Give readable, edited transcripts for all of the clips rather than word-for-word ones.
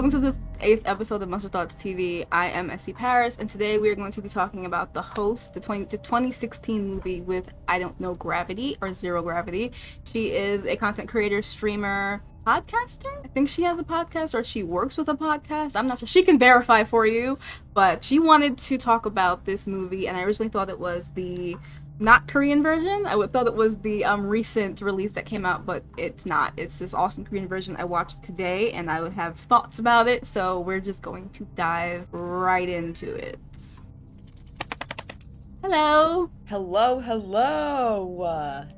Welcome to the 8th episode of Monster Thoughts TV. I am SC Parris, and today we are going to be talking about The Host, the 2016 movie with Gravity or Zero Gravity. She is a content creator, streamer, podcaster. I think she has a podcast or she works with a podcast. I'm not sure. She can verify for you, but she wanted to talk about this movie, and I originally thought it was the not Korean version. I thought it was the recent release that came out, but it's not. It's this awesome Korean version I watched today, and I would have thoughts about it, so we're just going to dive right into it. Hello. Hello.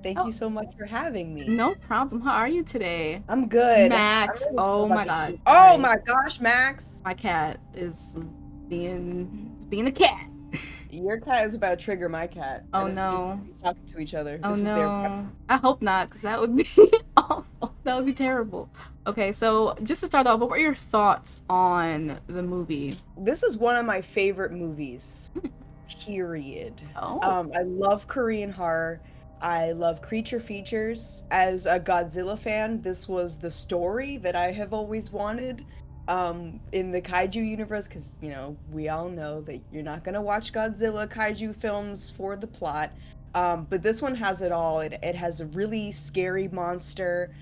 Thank you so much for having me. No problem. How are you today? I'm good. Max. I'm really Oh good my about god. you. Oh Alright. my gosh, Max. My cat is being a cat. Your cat is about to trigger my cat. Oh and no. just talking to each other. Oh This is their pet. no. I hope not, because that would be awful. That would be terrible. Okay, so just to start off, what were your thoughts on the movie? This is one of my favorite movies. Period. Oh. I love Korean horror. I love creature features. As a Godzilla fan, this was the story that I have always wanted in the kaiju universe, because, you know, we all know that you're not going to watch Godzilla kaiju films for the plot. But this one has it all. It has a really scary monster.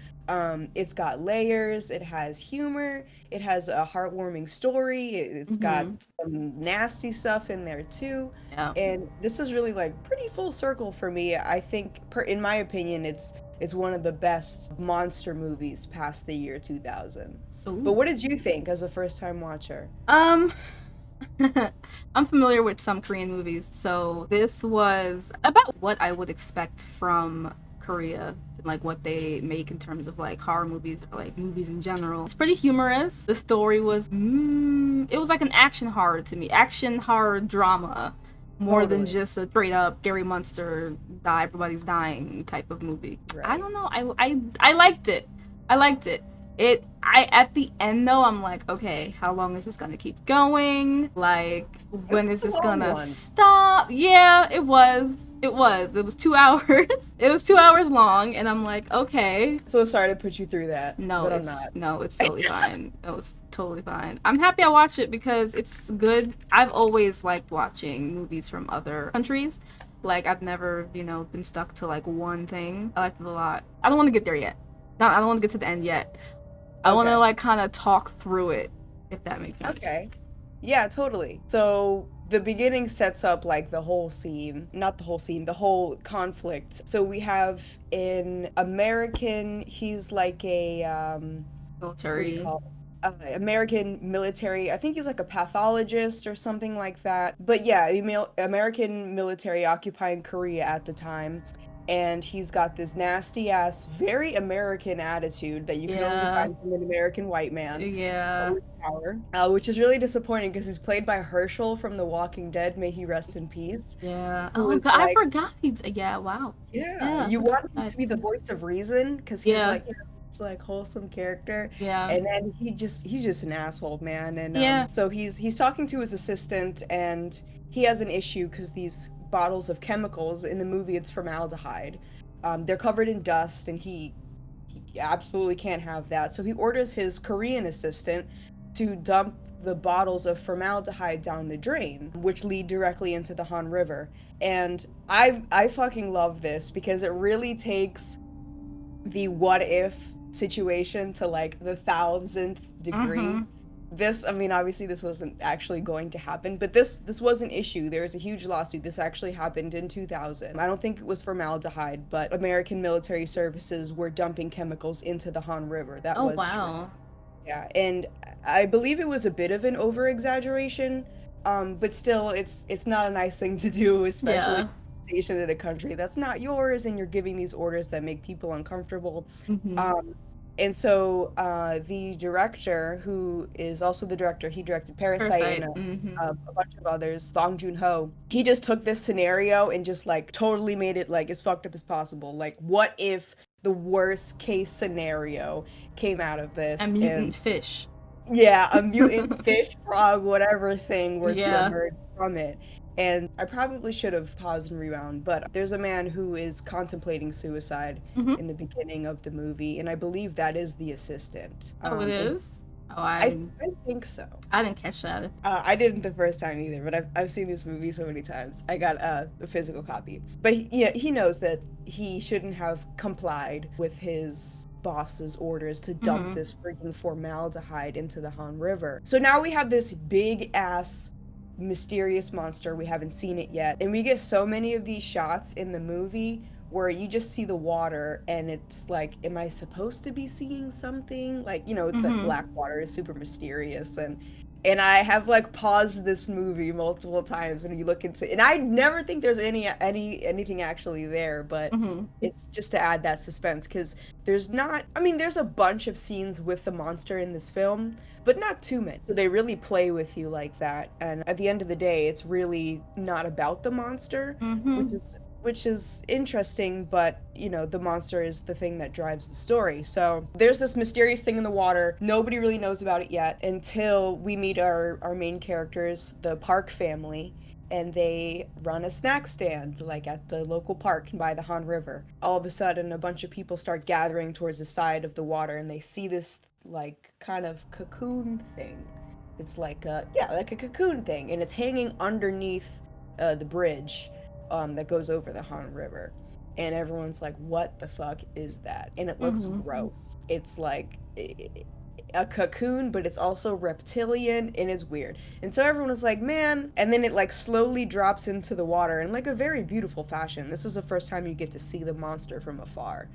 It's got layers, it has humor, it has a heartwarming story, it's got some nasty stuff in there too. Yeah. And this is really like pretty full circle for me. I think, in my opinion, it's one of the best monster movies past the year 2000. Ooh. But what did you think as a first-time watcher? I'm familiar with some Korean movies, so this was about what I would expect from Korea, like what they make in terms of like horror movies or like movies in general. It's pretty humorous. The story was it was like an action horror to me, action horror drama, more than just a straight up scary monster everybody's dying type of movie. Right. I don't know. I liked it. At the end though, I'm like, okay, how long is this gonna keep going? Like, when is this gonna stop? Yeah, it was 2 hours. It was 2 hours long, and I'm like, okay. So sorry to put you through that. No, but it's totally fine. It was totally fine. I'm happy I watched it because it's good. I've always liked watching movies from other countries. Like, I've never, been stuck to like one thing. I liked it a lot. I don't want to get there yet. I don't want to get to the end yet. I want to like kind of talk through it, if that makes sense. Okay. Yeah, totally. So the beginning sets up like the whole conflict. So we have an American, he's like a military. American military, I think he's like a pathologist or something like that. But yeah, American military occupying Korea at the time. And he's got this nasty ass, very American attitude that you can only find from an American white man. Yeah. With power, which is really disappointing because he's played by Herschel from The Walking Dead. May he rest in peace. Yeah. Oh God, I forgot. Yeah. Wow. Yeah. You want him to be the voice of reason because he's like, it's like wholesome character. Yeah. And then he's just an asshole, man. And so he's talking to his assistant, and he has an issue because these bottles of chemicals in the movie, it's formaldehyde, they're covered in dust, and he absolutely can't have that, so he orders his Korean assistant to dump the bottles of formaldehyde down the drain, which lead directly into the Han River. And I fucking love this because it really takes the what if situation to like the 1000th degree. This, I mean, obviously this wasn't actually going to happen, but this was an issue. There was a huge lawsuit. This actually happened in 2000. I don't think it was formaldehyde, but American military services were dumping chemicals into the Han River. That was true. Yeah, and I believe it was a bit of an over-exaggeration, but still, it's not a nice thing to do, especially stationed in a country that's not yours, and you're giving these orders that make people uncomfortable. And so the director, who is also the director, he directed Parasite and a bunch of others, bong-joon, he just took this scenario and just like totally made it like as fucked up as possible. Like, what if the worst case scenario came out of this? A mutant fish. Yeah, a mutant fish, frog, whatever thing were to emerge from it. And I probably should have paused and rewound, but there's a man who is contemplating suicide in the beginning of the movie, and I believe that is the assistant. Oh, it is? Oh, I think so. I didn't catch that. I didn't the first time either, but I've seen this movie so many times. I got a physical copy, but he knows that he shouldn't have complied with his boss's orders to dump this freaking formaldehyde into the Han River. So now we have this big ass mysterious monster. We haven't seen it yet, and we get so many of these shots in the movie where you just see the water and it's like, am I supposed to be seeing something? Like, you know, it's that black water is super mysterious, and I have like paused this movie multiple times when you look into, and I never think there's anything actually there, but it's just to add that suspense, because there's not, I mean, there's a bunch of scenes with the monster in this film, but not too many. So they really play with you like that, and at the end of the day, it's really not about the monster, which is interesting, but you know, the monster is the thing that drives the story. So there's this mysterious thing in the water. Nobody really knows about it yet until we meet our main characters, the Park family, and they run a snack stand like at the local park by the Han River. All of a sudden, a bunch of people start gathering towards the side of the water, and they see this like kind of cocoon thing. It's like like a cocoon thing, and it's hanging underneath the bridge that goes over the Han River. And everyone's like, what the fuck is that? And it looks gross. It's like a cocoon, but it's also reptilian, and it's weird. And so everyone was like, man, and then it like slowly drops into the water in like a very beautiful fashion. This is the first time you get to see the monster from afar.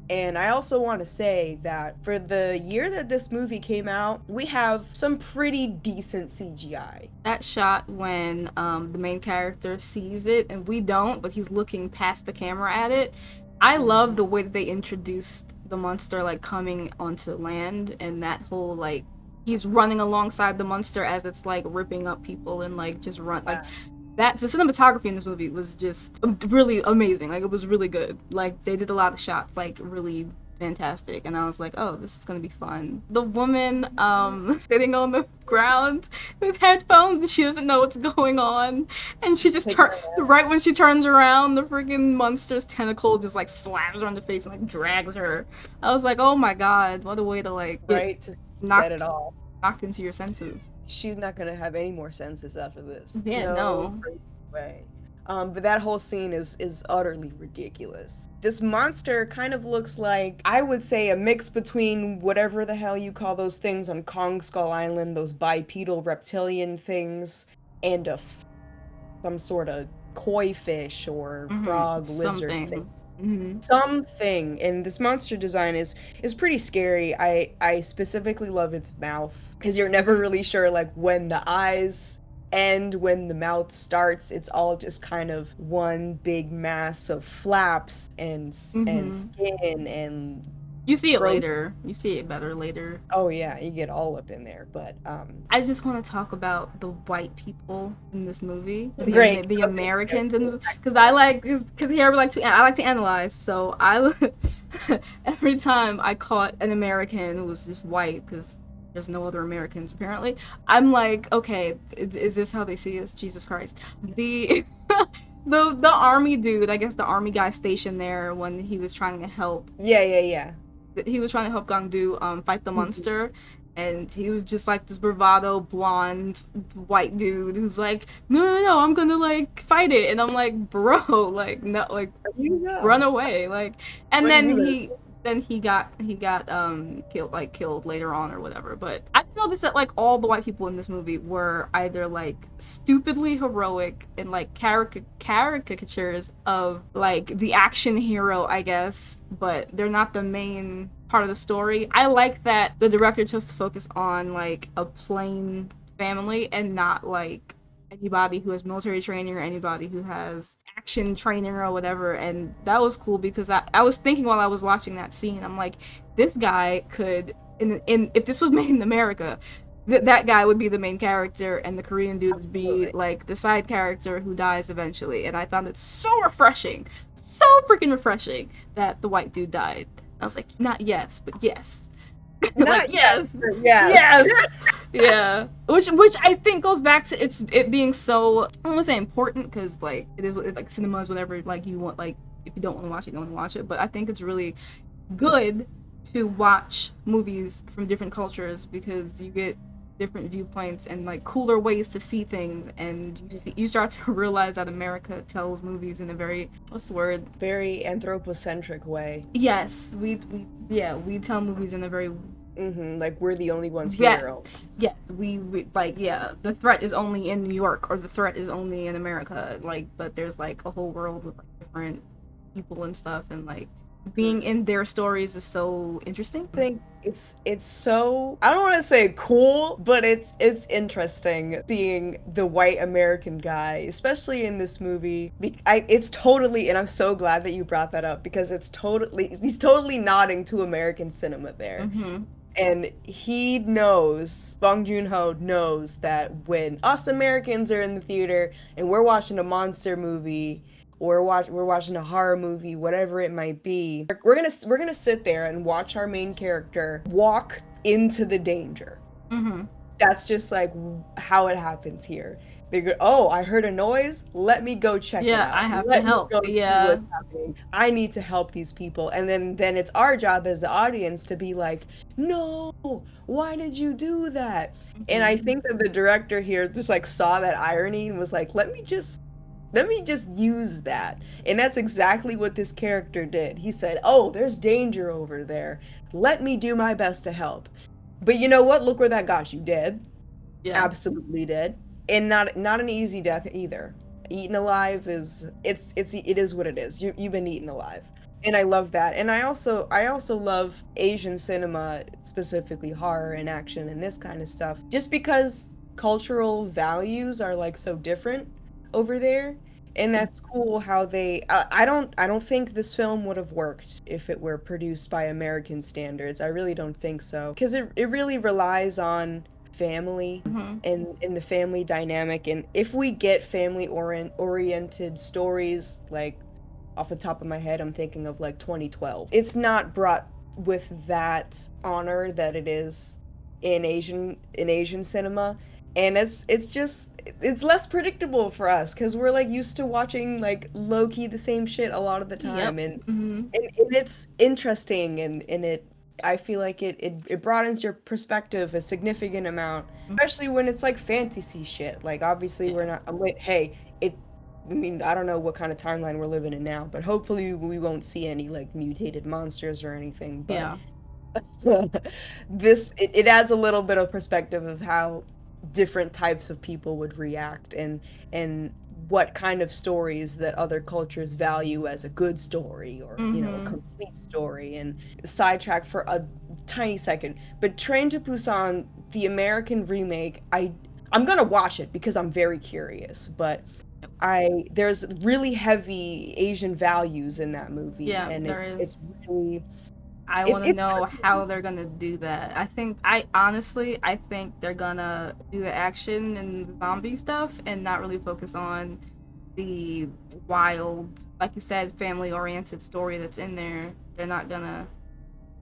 And I also want to say that for the year that this movie came out, we have some pretty decent CGI. That shot when the main character sees it and we don't, but he's looking past the camera at it. I love the way that they introduced the monster like coming onto land, and that whole like he's running alongside the monster as it's like ripping up people and like just run like that. The cinematography in this movie was just really amazing. Like, it was really good. Like, they did a lot of shots like really fantastic, and I was like, oh, this is gonna be fun. The woman sitting on the ground with headphones, and she doesn't know what's going on, and she just right when she turns around, the freaking monster's tentacle just like slaps her on the face and like drags her. I was like, oh my god, what a way to like to set it off. Knocked into your senses. She's not gonna have any more senses after this. Yeah, no way. But that whole scene is utterly ridiculous. This monster kind of looks like, I would say, a mix between whatever the hell you call those things on Kong Skull Island, those bipedal reptilian things, and some sort of koi fish or frog lizard thing. Something. And this monster design is pretty scary. I specifically love its mouth, because you're never really sure like when the eyes end, when the mouth starts. It's all just kind of one big mass of flaps and skin, and you see it later. You see it better later. Oh yeah, you get all up in there. But I just want to talk about the white people in this movie, the Americans, because I like here I like to analyze. So every time I caught an American who was just white, because there's no other Americans apparently, I'm like, okay, is this how they see us? Jesus Christ. The army dude, I guess the army guy stationed there when he was trying to help. Yeah. He was trying to help Gong-do fight the monster, and he was just like this bravado blonde white dude who's like, no, I'm gonna like fight it, and I'm like, bro, like, no, like, run away, like, and then he got killed later on or whatever. But I just noticed that like all the white people in this movie were either like stupidly heroic and like caricatures of like the action hero, I guess, but they're not the main part of the story. I like that the director chose to focus on like a plain family and not like anybody who has military training or anybody who has action training or whatever. And that was cool, because I was thinking while I was watching that scene, I'm like, this guy could, if this was made in America, that guy would be the main character, and the Korean dude would be like the side character who dies eventually. And I found it so refreshing, so freaking refreshing, that the white dude died. I was like, not yes, but yes. Not like, yes. Yes. Yeah, which I think goes back to it being so, I don't want to say important, because like it is like cinema is whatever like you want, like if you don't want to watch it, don't want to watch it, but I think it's really good to watch movies from different cultures because you get different viewpoints and like cooler ways to see things, and you start to realize that America tells movies in a very, what's the word, very anthropocentric way. Yes, we tell movies in a very Like we're the only ones yes here. Almost. yes we like, yeah, the threat is only in New York or the threat is only in America, like, but there's like a whole world with like different people and stuff, and like being in their stories is so interesting. I think it's so, I don't want to say cool, but it's interesting seeing the white American guy, especially in this movie. It's totally, and I'm so glad that you brought that up because he's totally nodding to American cinema there. Mm-hmm. And he knows, Bong-joon knows that when us Americans are in the theater and we're watching a monster movie or we're watching a horror movie, whatever it might be, we're gonna sit there and watch our main character walk into the danger. Mm-hmm. That's just like how it happens here. They go, oh, I heard a noise. Let me go check it Yeah, out. I have to Let me help. go see Yeah. what's happening. I need to help these people. And then it's our job as the audience to be like, no, why did you do that? And I think that the director here just like saw that irony and was like, let me just use that. And that's exactly what this character did. He said, oh, there's danger over there. Let me do my best to help. But you know what? Look where that got you. Dead. Yeah. Absolutely dead. And not an easy death either. Eaten alive is it is what it is. You've been eaten alive. And I love that. And I also love Asian cinema, specifically horror and action and this kind of stuff. Just because cultural values are like so different over there. And that's cool how they I don't think this film would have worked if it were produced by American standards. I really don't think so. Because it really relies on family Mm-hmm. and the family dynamic, and if we get family oriented stories, like off the top of my head I'm thinking of like 2012, it's not brought with that honor that it is in Asian cinema, and it's less predictable for us because we're like used to watching like low-key the same shit a lot of the time. Yep. Mm-hmm. And it's interesting, and it I feel like it broadens your perspective a significant amount, especially when it's like fantasy shit. Like obviously Yeah. we're not. Wait, hey, I mean, I don't know what kind of timeline we're living in now, but hopefully we won't see any like mutated monsters or anything. But Yeah. it adds a little bit of perspective of how different types of people would react, and what kind of stories that other cultures value as a good story, or a Mm-hmm. complete story. And sidetrack for a tiny second, but Train to Busan, the American remake, I'm gonna watch it because I'm very curious, but there's really heavy Asian values in that movie, Yeah, and there it's is. really I want to know how they're gonna do that. I think they're gonna do the action and the zombie stuff and not really focus on the wild, like you said, family oriented story that's in there. They're not gonna.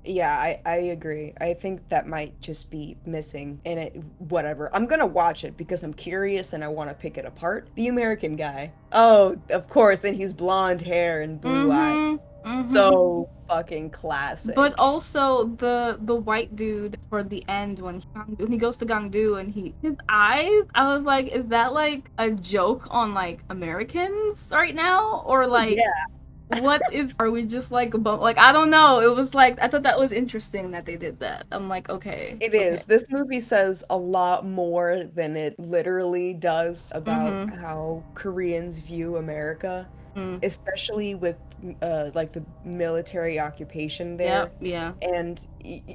Yeah, I agree. I think that might just be missing in it. Whatever. I'm gonna watch it because I'm curious and I want to pick it apart. The American guy. Oh, of course, and he's blonde hair and blue eyes. Mm-hmm. Mm-hmm. So fucking But classic. also the white dude for the end when he goes to Gangdu and his eyes, I was like, is that like a joke on like Americans right now, or like Yeah, what is, are we just like like, I don't know, it was like, I thought that was interesting that they did that. I'm like, okay, it okay. is. This movie says a lot more than it literally does about Mm-hmm. how Koreans view America, Mm. especially with like the military occupation there. Yep. Yeah. And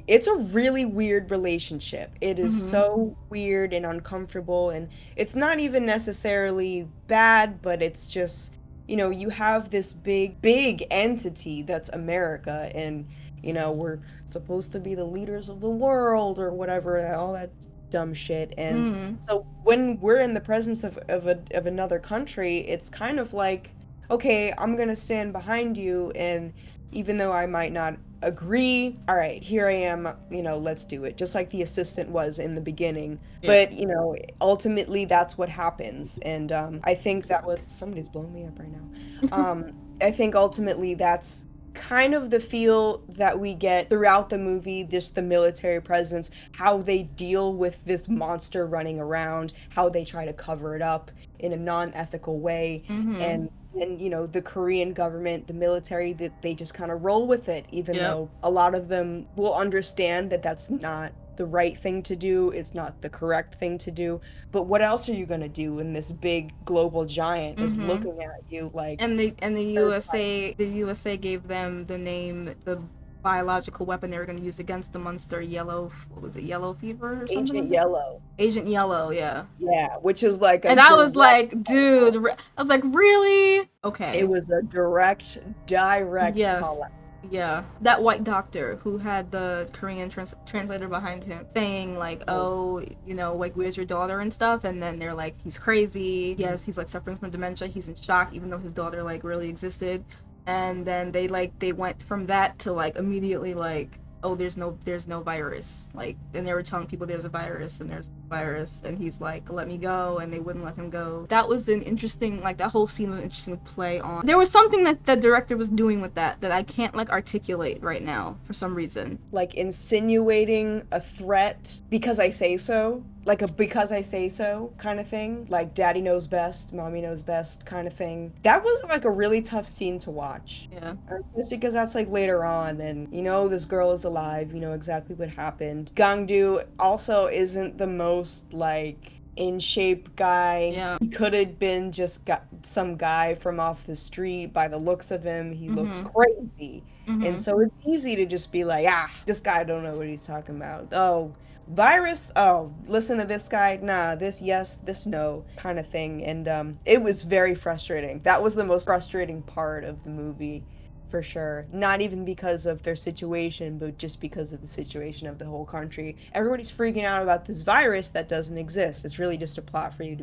it's a really weird relationship. It is Mm-hmm. so weird and uncomfortable, and it's not even necessarily bad, but it's just, you have this big entity that's America, and we're supposed to be the leaders of the world or whatever, all that dumb shit. And Mm-hmm. so when we're in the presence of another country, it's kind of like, okay, I'm gonna stand behind you, and even though I might not agree, all right, here I am, let's do it, just like the assistant was in the beginning. Yeah. But ultimately that's what happens. And I think that was, somebody's blowing me up right now. I think ultimately that's kind of the feel that we get throughout the movie, just the military presence, how they deal with this monster running around, how they try to cover it up in a non-ethical way, Mm-hmm. and you know, the Korean government, the military, that they just kind of roll with it, even Yep. though a lot of them will understand that that's not the right thing to do, it's not the correct thing to do. But what else are you gonna do when this big global giant is Mm-hmm. looking at you like And the terrified? USA gave them the name, the biological weapon they were going to use against the monster, yellow, what was it, yellow fever or something Agent like that? Yellow. Agent Yellow, yeah. Yeah, which is like a And I was direct, like, dude, I was like, really? it Okay. was a direct call Yes. out. Yeah. That white doctor who had the Korean translator behind him saying, like, oh, you know, like, where's your daughter and stuff? And then they're like, he's crazy. Yes, he's like suffering from dementia. He's in shock, even though his daughter, like, really existed. And then they went from that to, like, immediately, like, oh, there's no virus. Like, and they were telling people there's a virus and there's a virus, and he's like, let me go, and they wouldn't let him go. That was an interesting, like, that whole scene was an interesting play on. There was something that the director was doing with that I can't, like, articulate right now for some reason. Like insinuating a threat because I say so, like a because I say so kind of thing, like daddy knows best, mommy knows best kind of thing. That was like a really tough scene to watch. Yeah. Just because that's like later on, and you know this girl is alive, you know exactly what happened. Gangdu also isn't the most like in shape guy. Yeah. He could have been just got some guy from off the street. By the looks of him, he looks Mm-hmm. crazy. And Mm-hmm. so it's easy to just be like, ah, this guy don't know what he's talking about. Oh, virus? Oh, listen to this guy. Nah, this yes, this no kind of thing. And it was very frustrating. That was the most frustrating part of the movie for sure. Not even because of their situation, but just because of the situation of the whole country. Everybody's freaking out about this virus that doesn't exist. It's really just a plot for you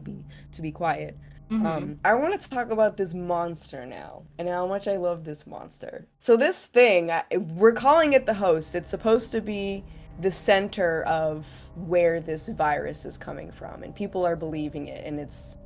to be quiet. Mm-hmm. I want to talk about this monster now and how much I love this monster. So this thing, we're calling it the host. It's supposed to be the center of where this virus is coming from, and people are believing it, and it's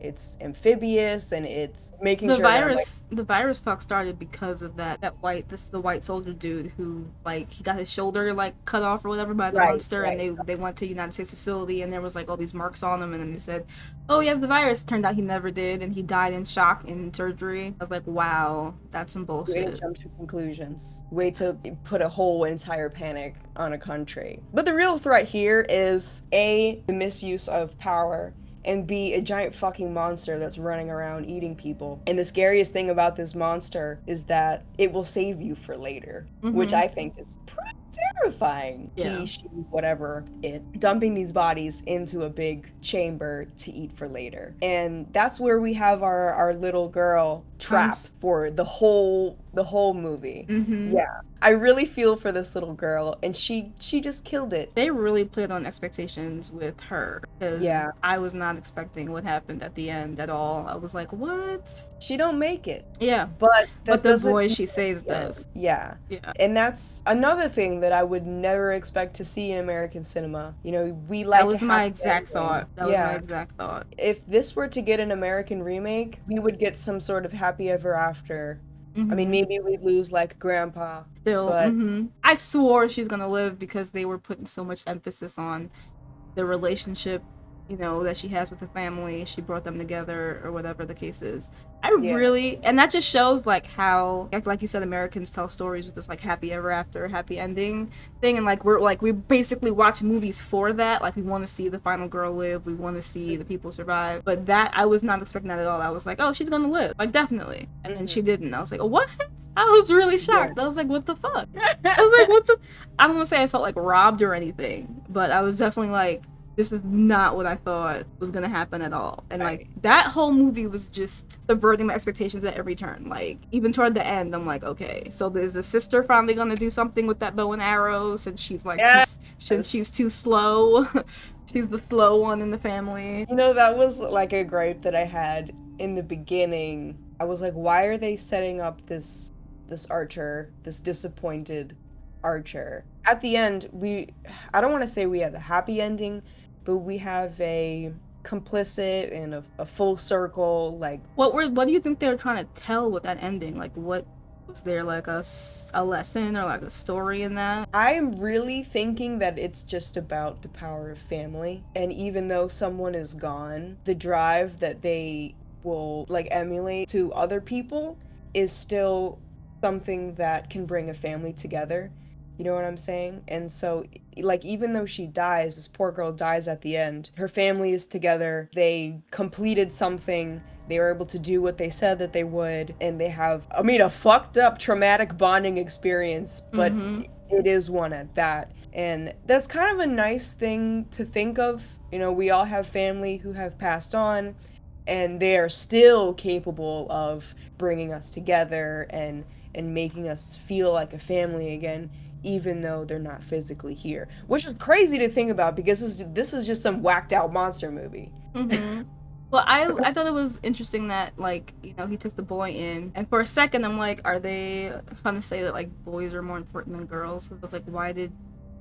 amphibious, and it's making sure that I'm like, The virus talk started because of the white soldier dude who, like, he got his shoulder, like, cut off or whatever by the right, monster, and right. they went to United States facility, and there was, like, all these marks on him, and then they said, oh, he has the virus. Turned out he never did, and he died in shock in surgery. I was like, wow, that's some Way to bullshit. jump to conclusions. Way to put a whole entire panic on a country. But the real threat here is A, the misuse of power, and B, a giant fucking monster that's running around eating people. And the scariest thing about this monster is that it will save you for later, which Mm-hmm. I think is pretty terrifying. Yeah. He, she, whatever, it. Dumping these bodies into a big chamber to eat for later. And that's where we have our little girl trapped for the whole movie. Mm-hmm. Yeah. I really feel for this little girl, and she just killed it. They really played on expectations with her, because Yeah. I was not expecting what happened at the end at all. I was like, what? She don't make it. Yeah. But But that the doesn't boy mean she saves yeah. does. Yeah. Yeah. And that's another thing that I would never expect to see in American cinema. You know, we like That was a my happy exact ending. thought. That was my exact thought. If this were to get an American remake, we would get some sort of happy ever after. I mean, Mm-hmm. maybe we'd lose like Grandpa, Still, but mm-hmm. I swore she's gonna live because they were putting so much emphasis on the relationship, you know, that she has with the family. She brought them together, or whatever the case is. I yeah. really, and that just shows like how, like you said, Americans tell stories with this like happy ever after, happy ending thing, and like we basically watch movies for that. Like we want to see the final girl live, we want to see the people survive. But that, I was not expecting that at all. I was like, oh, she's gonna live, like definitely, and then she didn't. I was like, oh, what? I was really shocked. Yeah. I was like, what the fuck? I was like, what the? I don't want to say I felt like robbed or anything, but I was definitely like, this is not what I thought was gonna happen at all. And like that whole movie was just subverting my expectations at every turn. Like even toward the end, I'm like, okay, so there's a sister finally gonna do something with that bow and arrow since she's like since she's too slow. She's the slow one in the family. You know, that was like a gripe that I had in the beginning. I was like, why are they setting up this archer, this disappointed archer? At the end, I don't want to say we have a happy ending, but we have a complicit and a full circle, like What do you think they were trying to tell with that ending? Like what Was there like a lesson or like a story in that? I'm really thinking that it's just about the power of family. And even though someone is gone, the drive that they will like emulate to other people is still something that can bring a family together. You know what I'm saying? And so, like, even though she dies, this poor girl dies at the end, her family is together. They completed something. They were able to do what they said that they would, and they have, I mean, a fucked up traumatic bonding experience, but Mm-hmm. it is one at that. And that's kind of a nice thing to think of. You know, we all have family who have passed on, and they are still capable of bringing us together and making us feel like a family again, even though they're not physically here. Which is crazy to think about because this is just some whacked out monster movie. Mm-hmm. Well, I thought it was interesting that like he took the boy in, and for a second I'm like, are they trying to say that like boys are more important than girls? Because it's like, why did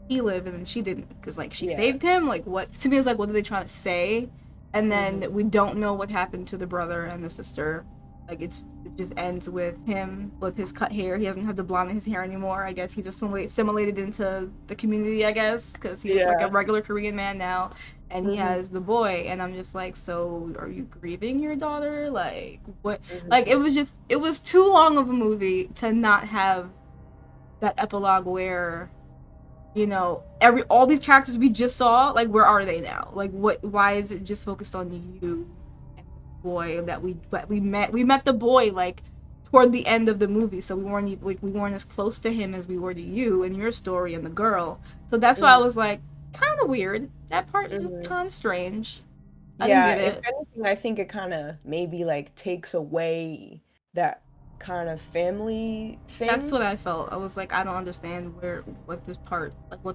he live and then she didn't? Because like she Yeah. saved him. Like what to me is like, what are they trying to say? And Hmm. then we don't know what happened to the brother and the sister. Like it just ends with him with his cut hair. He doesn't have the blonde in his hair anymore. I guess he's assimilated into the community. I guess because he looks like a Yeah. regular Korean man now, and he Hmm. has the boy. And I'm just like, so are you grieving your daughter? Like what? Like Hmm. it was too long of a movie to not have that epilogue where every all these characters we just saw, like where are they now? Like what? Why is it just focused on you and this boy that we met the boy like toward the end of the movie, so we weren't as close to him as we were to you and your story and the girl. So that's why I Hmm. was like, kind of weird. That part is just Hmm. kind of strange. I didn't Yeah, get if it. anything, I think it kind of maybe like takes away that kind of family That's thing. what I felt. I was like, I don't understand what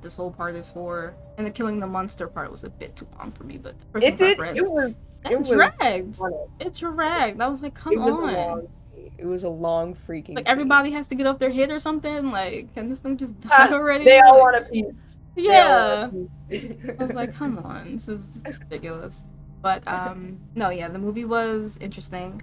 this whole part is for. And the killing the monster part was a bit too long for me, but personal It did. It preference. was. It That was. dragged. It dragged. I was like, come It was a on. long scene. It was a long Like freaking scene. everybody has to get off their hit or something. Like, can this thing just die Ha! already? They all Like, want a piece. They all want yeah. a piece. I was like, come on, this is ridiculous. But no, yeah, the movie was interesting.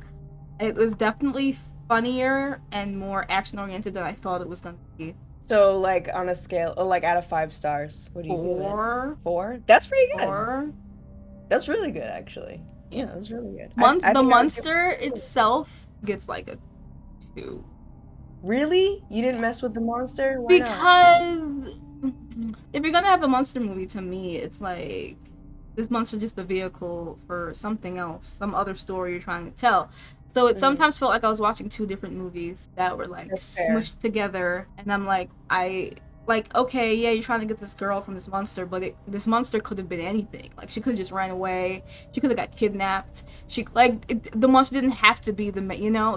It was definitely funnier and more action oriented than I thought it was gonna be. So, like, on a scale, like, out of 5 stars, what do you give it? Four, 4? That's pretty good. four. That's really good, actually. Yeah, Yeah. that's really good. I The think I would give monster it. itself gets like a 2. Really? You didn't mess with the monster? Why not? Because if you're gonna have a monster movie, to me, it's like this monster's just the vehicle for something else, some other story you're trying to tell. So it Hmm. sometimes felt like I was watching two different movies that were like That's fair. smushed together, and I'm like, okay, yeah, you're trying to get this girl from this monster, but this monster could have been anything. Like she could have just ran away. She could have got kidnapped. The monster didn't have to be it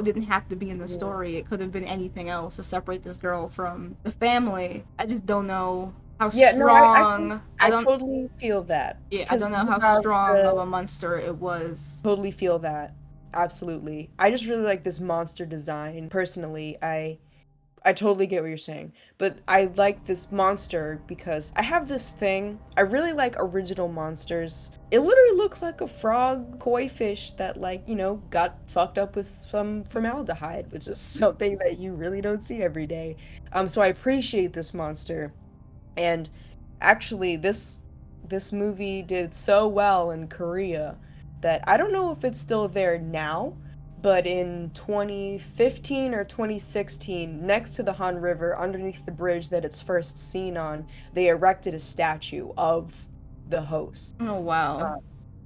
didn't have to be in the Yeah. story. It could have been anything else to separate this girl from the family. I just don't know how Yeah, no, strong. I totally feel that. Yeah, I don't Because know you how have strong of the a monster it was. totally feel that. Absolutely. I just really like this monster design. Personally, I totally get what you're saying, but I like this monster because I have this thing. I really like original monsters. It literally looks like a frog koi fish that, like, got fucked up with some formaldehyde, which is something that you really don't see every day. So I appreciate this monster. And actually, this movie did so well in Korea that I don't know if it's still there now, but in 2015 or 2016, next to the Han River, underneath the bridge that it's first seen on, they erected a statue of the host. Oh wow. Uh,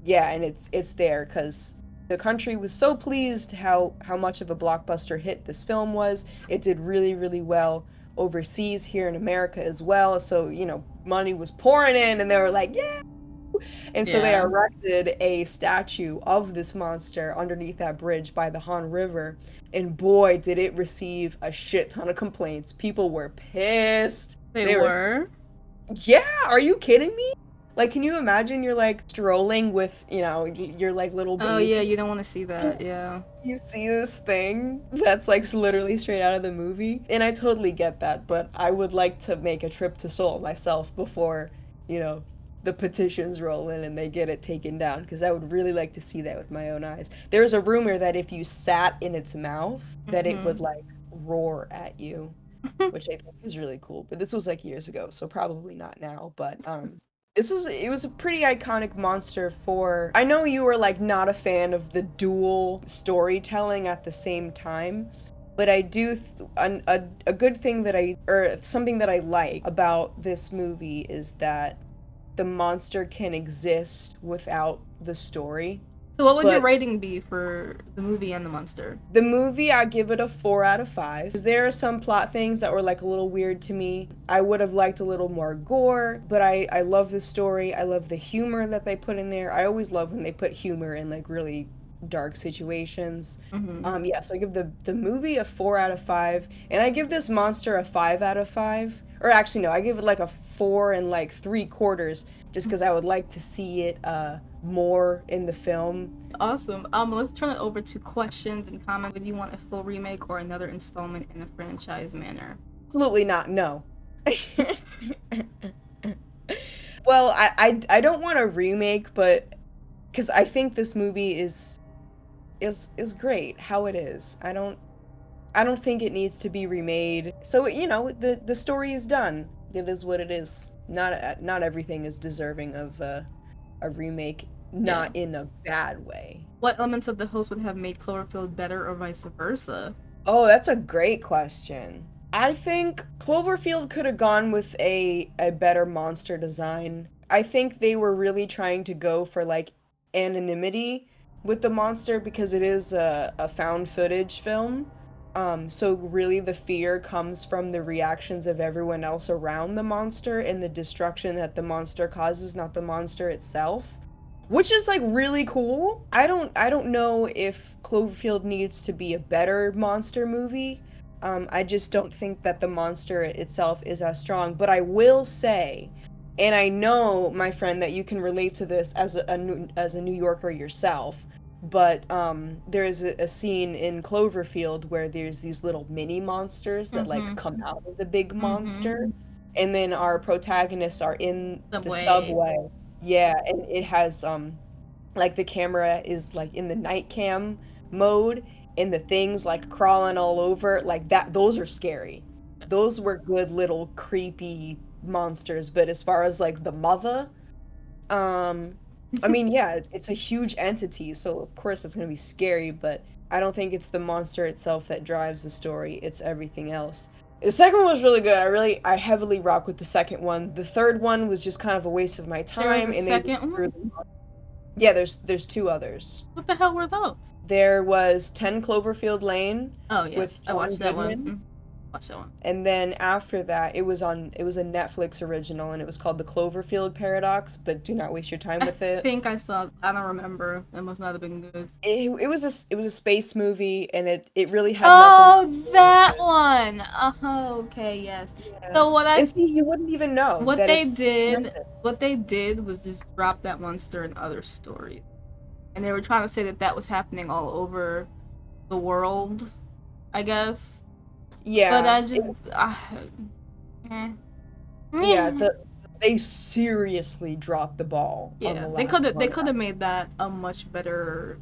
yeah, and it's there because the country was so pleased how much of a blockbuster hit this film was. It did really, really well overseas here in America as well. So, money was pouring in and they were like, yeah. And so they Yeah. erected a statue of this monster underneath that bridge by the Han River. And boy, did it receive a shit ton of complaints. People were pissed. They They were, were. yeah, are you kidding me? Like, can you imagine you're like strolling with, your like little Oh yeah, baby? you don't want to see that. Yeah. You see this thing that's like literally straight out of the movie. And I totally get that, but I would like to make a trip to Seoul myself before, you know, the petitions roll in and they get it taken down because I would really like to see that with my own eyes. There's a rumor that if you sat in its mouth, that it Mm-hmm. would like roar at you, which I think is really cool. But this was like years ago, so probably not now. But it was a pretty iconic monster for. I know you were like not a fan of the dual storytelling at the same time, but I do a good thing that or something that I like about this movie is that the monster can exist without the story. So what would your But rating be for the movie and the monster? the movie, I give it a 4 out of 5. There are some plot things that were like a little weird to me. I would have liked a little more gore, but I love the story. I love the humor that they put in there. I always love when they put humor in like really dark situations. Yeah, so I give the movie a 4 out of 5, and I give this monster a 5 out of 5. Or actually, no, I give it like a 4 and like 3/4, just because I would like to see it more in the film. Awesome. Let's turn it over to questions and comments. Would you want a full remake or another installment in a franchise manner? Absolutely not. No. Well, I don't want a remake, but because I think this movie is great how it is. I don't think it needs to be remade. So you know the story is done. It is what it is. Not everything is deserving of a remake. Not in a bad way. What elements of the host would have made Cloverfield better or vice versa? Oh, that's a great question. I think Cloverfield could have gone with a better monster design. I think they were really trying to go for like anonymity with the monster because it is a found footage film. So really the fear comes from the reactions of everyone else around the monster and the destruction that the monster causes, not the monster itself. Which is like really cool. I don't know if Cloverfield needs to be a better monster movie. I just don't think that the monster itself is as strong. But I will say, and I know, my friend, that you can relate to this as a New Yorker yourself. But there is a scene in Cloverfield where there's these little mini monsters that like come out of the big monster, and then our protagonists are in the subway. Yeah, and it has like the camera is like in the night cam mode and the things like crawling all over like that. Those are scary. Those were good little creepy monsters, but as far as like the mother, I mean, yeah, it's a huge entity, so of course it's going to be scary, but I don't think it's the monster itself that drives the story. It's everything else. The second one was really good. I heavily rock with the second one. The third one was just kind of a waste of my time. There was a second one? Yeah, there's 2 others. What the hell were those? There was 10 Cloverfield Lane. Oh yes, with I watched that Goodman. one. Watch that one. And then after that, it was a Netflix original, and it was called The Cloverfield Paradox. But do not waste your time with it. I think I saw. I don't remember. It must not have been good. It was a space movie, and it really had. Oh, that one. Oh, okay, yes. Yeah. So what I and see, you wouldn't even know what that they it's did. connected. What they did was just drop that monster in other stories, and they were trying to say that that was happening all over the world, I guess. Yeah. But I just. Yeah, they seriously dropped the ball. Yeah, on the they last could have made that a much better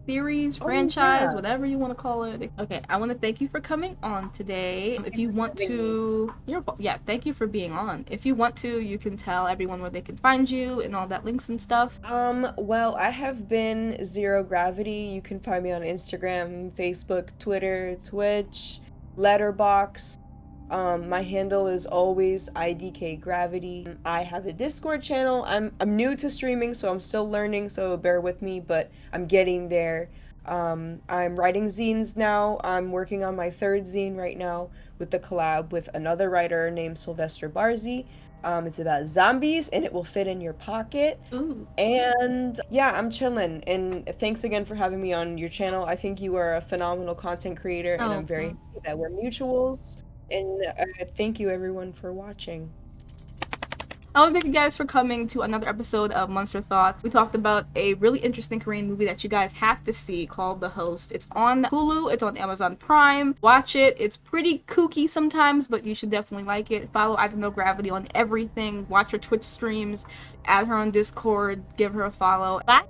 series, franchise, whatever you want to call it. Okay, I want to thank you for coming on today. If you want to, thank you for being on. If you want to, you can tell everyone where they can find you and all that links and stuff. Well, I have been Zero Gravity. You can find me on Instagram, Facebook, Twitter, Twitch, Letterboxd. My handle is always IDKGravity. I have a Discord channel. I'm new to streaming, so I'm still learning, so bear with me, but I'm getting there. I'm writing zines now. I'm working on my 3rd zine right now with the collab with another writer named Sylvester Barzi. It's about zombies, and it will fit in your pocket. Ooh. And yeah, I'm chilling. And thanks again for having me on your channel. I think you are a phenomenal content creator, and I'm very happy that we're mutuals. And thank you everyone for watching. I want to thank you guys for coming to another episode of Monster Thoughts. We talked about a really interesting Korean movie that you guys have to see called The Host. It's on Hulu, it's on Amazon Prime. Watch it. It's pretty kooky sometimes, but you should definitely like it. Follow IDKGravity on everything. Watch her Twitch streams. Add her on Discord. Give her a follow. Bye!